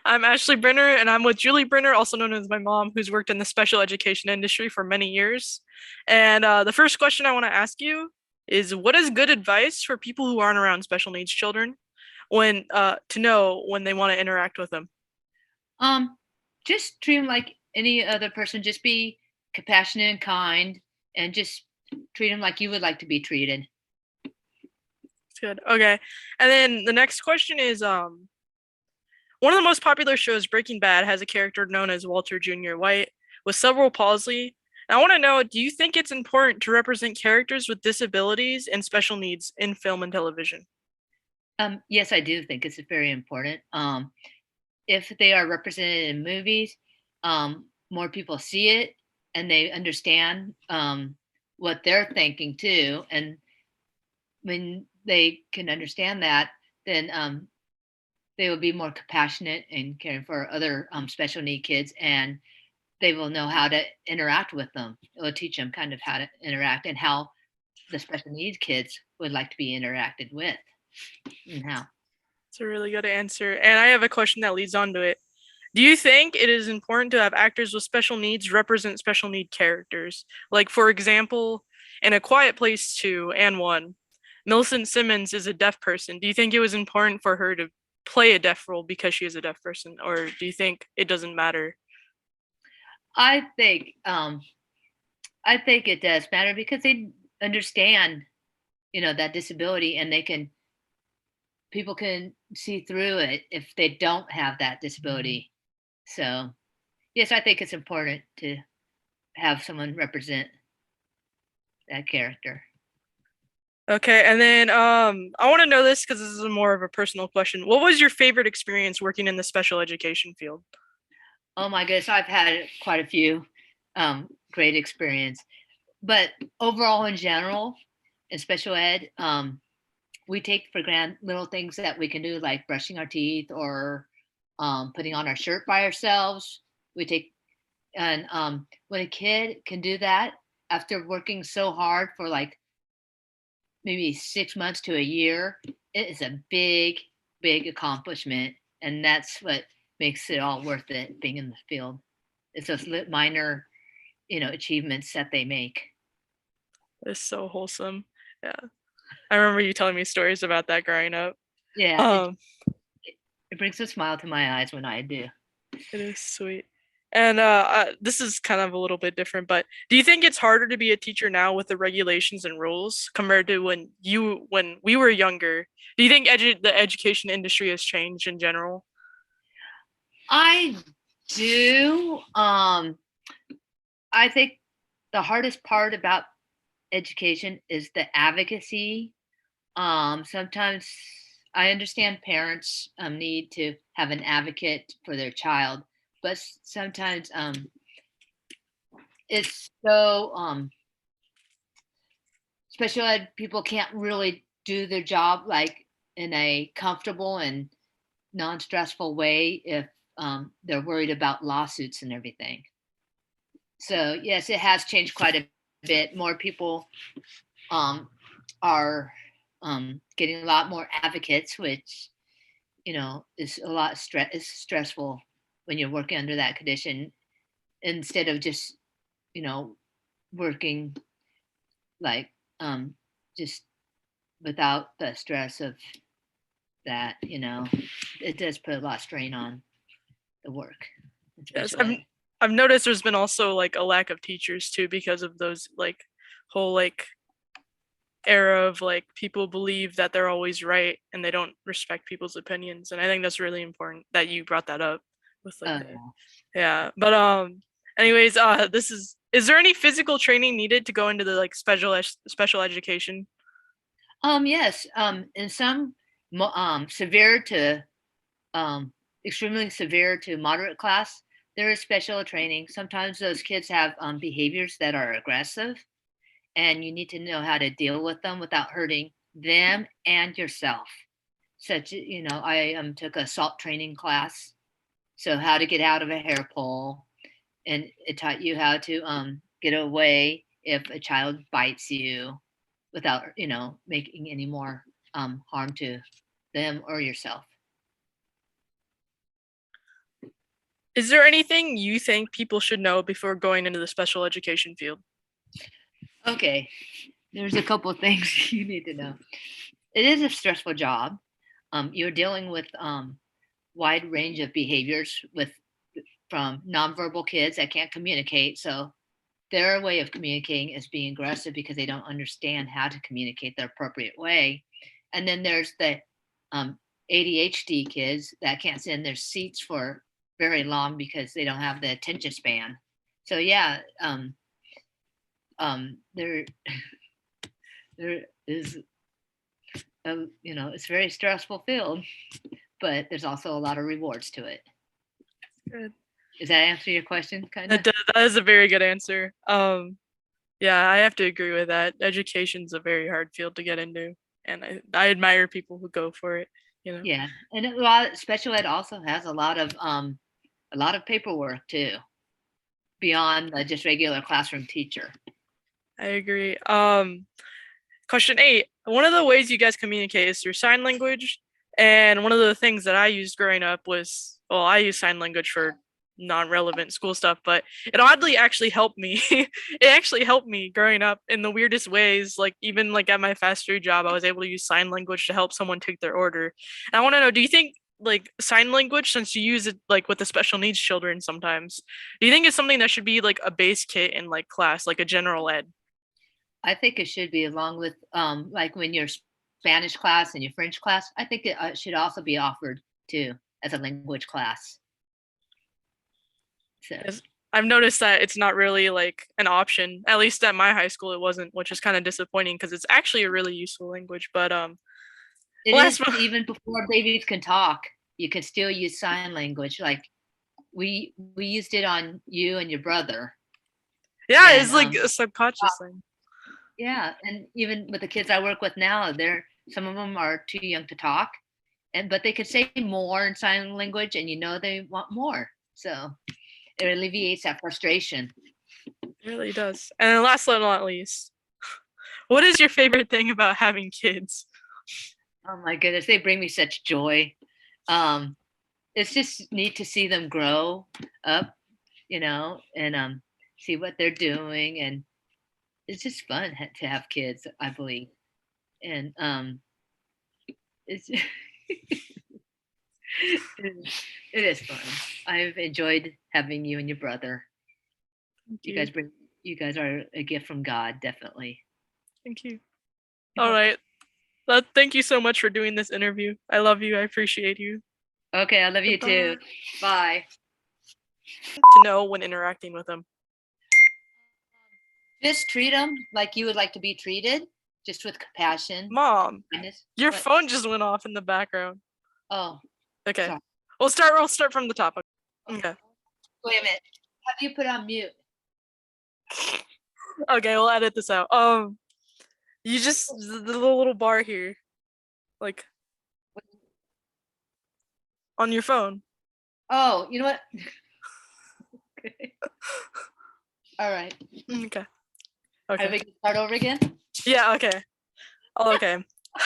I'm Ashley Brenner, and I'm with Julie Brenner, also known as my mom, who's worked in the special education industry for many years. And the first question I want to ask you is, what is good advice for people who aren't around special needs children when to know when they want to interact with them? Um, just treat them like any other person. Just be compassionate and kind, and just treat them like you would like to be treated. It's good. Okay. And then the next question is, one of the most popular shows, Breaking Bad, has a character known as Walter Jr. White with cerebral palsy. And I want to know, do you think it's important to represent characters with disabilities and special needs in film and television? Yes, I do think it's very important. If they are represented in movies, more people see it and they understand what they're thinking too. And when they can understand that, then they will be more compassionate and caring for other special need kids, and they will know how to interact with them. It will teach them kind of how to interact and how the special needs kids would like to be interacted with and how. It's a really good answer. And I have a question that leads on to it. Do you think it is important to have actors with special needs represent special need characters? Like, for example, in A Quiet Place 2 and 1, Millicent Simmons is a deaf person. Do you think it was important for her to play a deaf role because she is a deaf person? Or do you think it doesn't matter? I think I think it does matter because they understand, that disability, and they can people can see through it if they don't have that disability. So, yes, I think it's important to have someone represent that character. Okay, and then I want to know this because this is more of a personal question. What was your favorite experience working in the special education field? Oh my goodness, I've had quite a few great experience, but overall, in general, in special ed, we take for granted little things that we can do, like brushing our teeth or putting on our shirt by ourselves. We take and when a kid can do that after working so hard for like maybe 6 months to a year, it is a big, big accomplishment, and that's what makes it all worth it being in the field. It's those minor, achievements that they make. It's so wholesome. Yeah. I remember you telling me stories about that growing up. Yeah, it, Um, it brings a smile to my eyes when I do. it is sweet. And this is kind of a little bit different, but do you think it's harder to be a teacher now with the regulations and rules compared to when we were younger? Do you think the education industry has changed in general? I do. I think the hardest part about education is the advocacy. Sometimes I understand parents need to have an advocate for their child, but sometimes it's so special ed people can't really do their job like in a comfortable and non-stressful way if they're worried about lawsuits and everything. So yes, it has changed quite a bit. More people um, are getting a lot more advocates, which is a lot is stressful when you're working under that condition instead of just you know working like just without the stress of that. It does put a lot of strain on the work in Yes, special ed. I've noticed there's been also like a lack of teachers too because of those like whole like era of like people believe that they're always right and they don't respect people's opinions, and I think that's really important that you brought that up with like the Yeah. yeah. But anyways, this is there any physical training needed to go into the like special education? Yes. In some severe to um, extremely severe to moderate class, there is special training. Sometimes those kids have behaviors that are aggressive, and you need to know how to deal with them without hurting them and yourself. Such, I took a SALT training class, so how to get out of a hair pole, and it taught you how to get away if a child bites you without, making any more harm to them or yourself. Is there anything you think people should know before going into the special education field? Okay, there's a couple of things you need to know. It is a stressful job. You're dealing with wide range of behaviors with from nonverbal kids that can't communicate. So their way of communicating is being aggressive because they don't understand how to communicate the appropriate way. And then there's the um, ADHD kids that can't sit in their seats for very long because they don't have the attention span. So yeah, there there is it's a very stressful field, but there's also a lot of rewards to it. Good. Does that answer your question? Kind of. That is a very good answer. Yeah, I have to agree with that. Education's a very hard field to get into, and I admire people who go for it. You know. Yeah, and a lot special ed also has a lot of paperwork too, beyond just regular classroom teacher. I agree. Question 8. One of the ways you guys communicate is through sign language, and one of the things that I used growing up was, well, I use sign language for non-relevant school stuff, but it oddly actually helped me. It actually helped me growing up in the weirdest ways. Like even like at my fast food job, I was able to use sign language to help someone take their order. And I want to know, do you think like sign language, since you use it like with the special needs children sometimes, do you think it's something that should be like a base kit in like class, like a general ed? I think it should be along with like when your Spanish class and your French class. I think it should also be offered too as a language class. So Yes. I've noticed that it's not really like an option. At least at my high school, it wasn't, which is kind of disappointing because it's actually a really useful language. But it is last one, even before babies can talk, you can still use sign language. Like we used it on you and your brother, yeah, it's and like a subconscious thing. yeah, and even with the kids I work with now, they're some of them are too young to talk, and but they could say more in sign language, and they want more. So it alleviates that frustration. It really does. And then last but not least, what is your favorite thing about having kids? Oh my goodness, they bring me such joy. Um, it's just neat to see them grow up, and see what they're doing, and it's just fun to have kids, I believe, and it's it is fun. I've enjoyed having you and your brother. Thank You you. guys bring you guys are a gift from God, definitely. Thank you. All right. Well, thank you so much for doing this interview. I love you. I appreciate you. Okay, I love you too. Bye. To know when interacting with them. Just treat them like you would like to be treated, just with compassion. Mom, Kindness. your What? phone just went off in the background. Oh, Okay. sorry. We'll start from the top. Okay. Wait a minute. Have you put on mute? Okay, we'll edit this out. You just the little bar here, like on your phone. Oh, you know what? Okay. All right. Okay. Are Okay. we gonna start over again? Yeah. Okay. Oh, okay.